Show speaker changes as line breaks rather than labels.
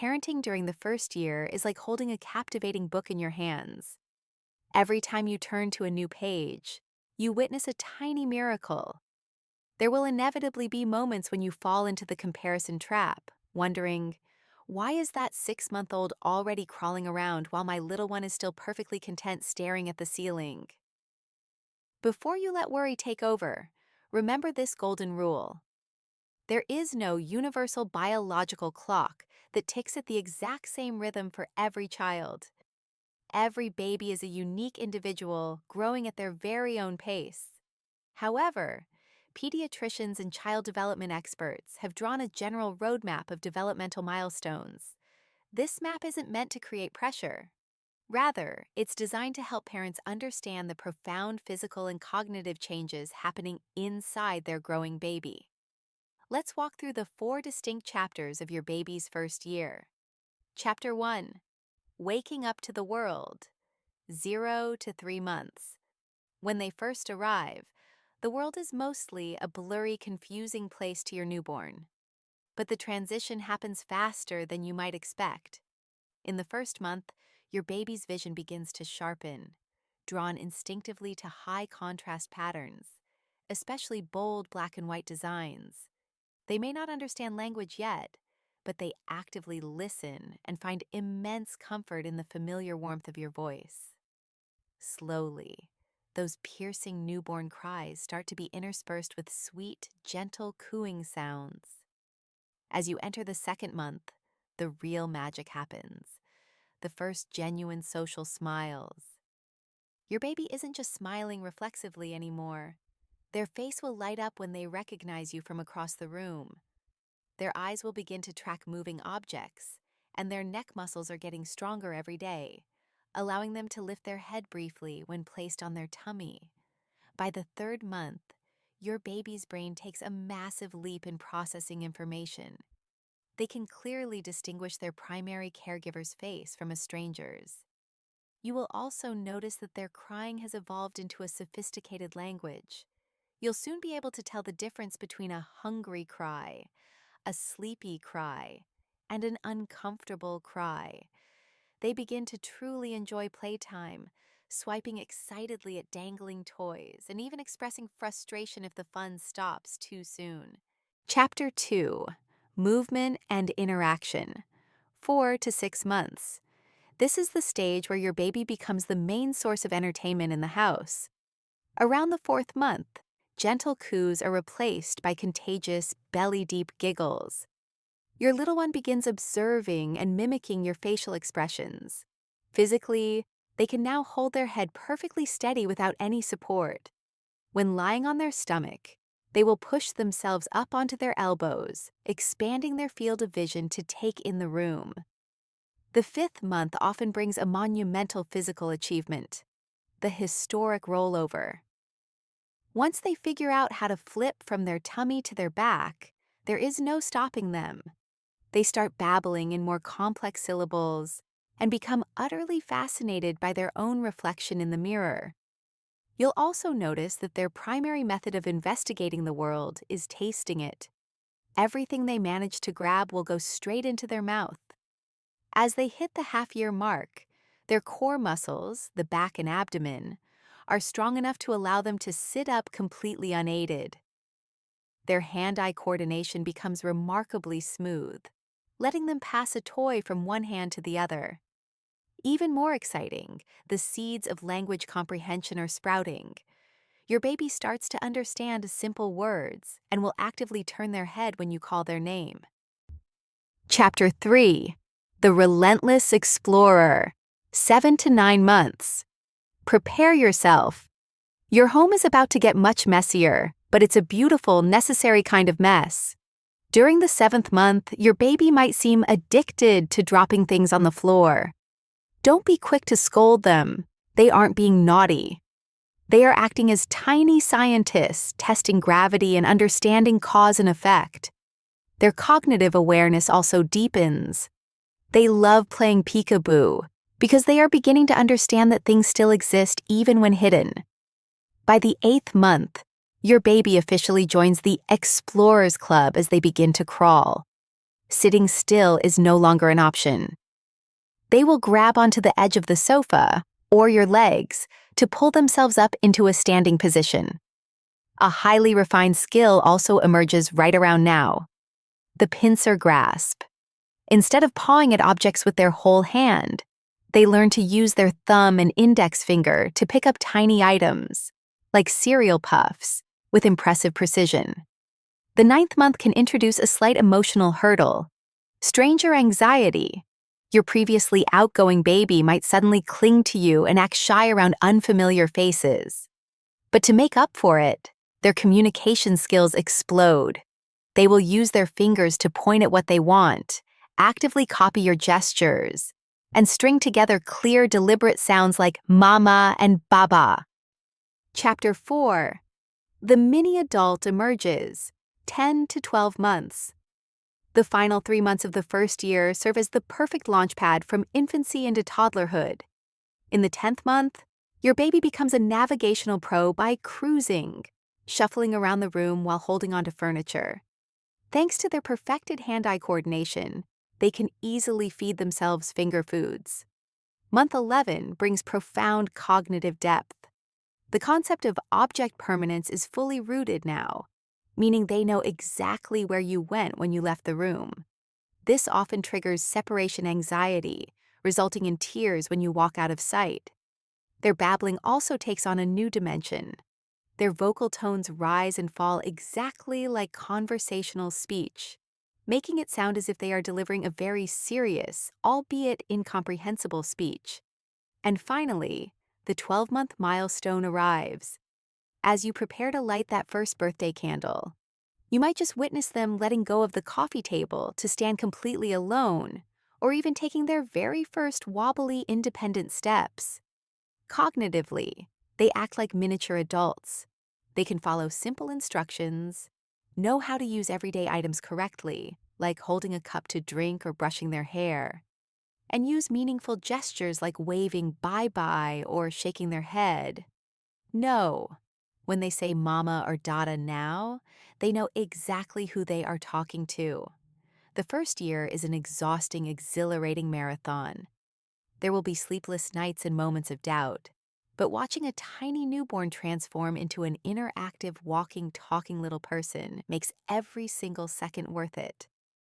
parenting during the first year is like holding a captivating book in your hands. Every time you turn to a new page, you witness a tiny miracle. There will inevitably be moments when you fall into the comparison trap, wondering, why is that 6-month-old already crawling around while my little one is still perfectly content staring at the ceiling? Before you let worry take over, remember this golden rule. There is no universal biological clock that ticks at the exact same rhythm for every child. Every baby is a unique individual growing at their very own pace. However, pediatricians and child development experts have drawn a general roadmap of developmental milestones. This map isn't meant to create pressure. Rather, it's designed to help parents understand the profound physical and cognitive changes happening inside their growing baby. Let's walk through the 4 distinct chapters of your baby's first year. Chapter 1. Waking up to the world. 0 to 3 months. When they first arrive, the world is mostly a blurry, confusing place to your newborn. But the transition happens faster than you might expect. In the first month, your baby's vision begins to sharpen, drawn instinctively to high contrast patterns, especially bold black and white designs. They may not understand language yet, but they actively listen and find immense comfort in the familiar warmth of your voice. Slowly, those piercing newborn cries start to be interspersed with sweet, gentle cooing sounds. As you enter the second month, the real magic happens. The first genuine social smiles. Your baby isn't just smiling reflexively anymore. Their face will light up when they recognize you from across the room. Their eyes will begin to track moving objects, and their neck muscles are getting stronger every day, allowing them to lift their head briefly when placed on their tummy. By the third month, your baby's brain takes a massive leap in processing information. They can clearly distinguish their primary caregiver's face from a stranger's. You will also notice that their crying has evolved into a sophisticated language. You'll soon be able to tell the difference between a hungry cry, a sleepy cry, and an uncomfortable cry. They begin to truly enjoy playtime, swiping excitedly at dangling toys, and even expressing frustration if the fun stops too soon. Chapter 2. Movement and Interaction. 4 to 6 months. This is the stage where your baby becomes the main source of entertainment in the house. Around the 4th month, gentle coos are replaced by contagious, belly-deep giggles. Your little one begins observing and mimicking your facial expressions. Physically, they can now hold their head perfectly steady without any support. When lying on their stomach, they will push themselves up onto their elbows, expanding their field of vision to take in the room. The 5th month often brings a monumental physical achievement, the historic rollover. Once they figure out how to flip from their tummy to their back, there is no stopping them. They start babbling in more complex syllables and become utterly fascinated by their own reflection in the mirror. You'll also notice that their primary method of investigating the world is tasting it. Everything they manage to grab will go straight into their mouth. As they hit the half-year mark, their core muscles, the back and abdomen, are strong enough to allow them to sit up completely unaided. Their hand-eye coordination becomes remarkably smooth, letting them pass a toy from one hand to the other. Even more exciting, the seeds of language comprehension are sprouting. Your baby starts to understand simple words and will actively turn their head when you call their name. Chapter 3. The Relentless Explorer. 7 to 9 months. Prepare yourself. Your home is about to get much messier, but it's a beautiful, necessary kind of mess. During the 7th month, your baby might seem addicted to dropping things on the floor. Don't be quick to scold them. They aren't being naughty. They are acting as tiny scientists, testing gravity and understanding cause and effect. Their cognitive awareness also deepens. They love playing peekaboo because they are beginning to understand that things still exist even when hidden. By the 8th month, your baby officially joins the Explorers Club as they begin to crawl. Sitting still is no longer an option. They will grab onto the edge of the sofa or your legs to pull themselves up into a standing position. A highly refined skill also emerges right around now: the pincer grasp. Instead of pawing at objects with their whole hand, they learn to use their thumb and index finger to pick up tiny items, like cereal puffs, with impressive precision. The ninth month can introduce a slight emotional hurdle: stranger anxiety. Your previously outgoing baby might suddenly cling to you and act shy around unfamiliar faces. But to make up for it, their communication skills explode. They will use their fingers to point at what they want, actively copy your gestures, and string together clear, deliberate sounds like mama and baba. Chapter 4. The mini adult emerges, 10 to 12 months. The final 3 months of the first year serve as the perfect launchpad from infancy into toddlerhood. In the 10th month, your baby becomes a navigational pro by cruising, shuffling around the room while holding onto furniture. Thanks to their perfected hand-eye coordination, they can easily feed themselves finger foods. Month 11 brings profound cognitive depth. The concept of object permanence is fully rooted now, meaning they know exactly where you went when you left the room. This often triggers separation anxiety, resulting in tears when you walk out of sight. Their babbling also takes on a new dimension. Their vocal tones rise and fall exactly like conversational speech, making it sound as if they are delivering a very serious, albeit incomprehensible speech. And finally, the 12-month milestone arrives. As you prepare to light that first birthday candle, you might just witness them letting go of the coffee table to stand completely alone, or even taking their very first wobbly, independent steps. Cognitively, they act like miniature adults. They can follow simple instructions, know how to use everyday items correctly, like holding a cup to drink or brushing their hair, and use meaningful gestures like waving bye-bye or shaking their head. No, when they say mama or dada now, they know exactly who they are talking to. The first year is an exhausting, exhilarating marathon. There will be sleepless nights and moments of doubt, but watching a tiny newborn transform into an interactive, walking, talking little person makes every single second worth it.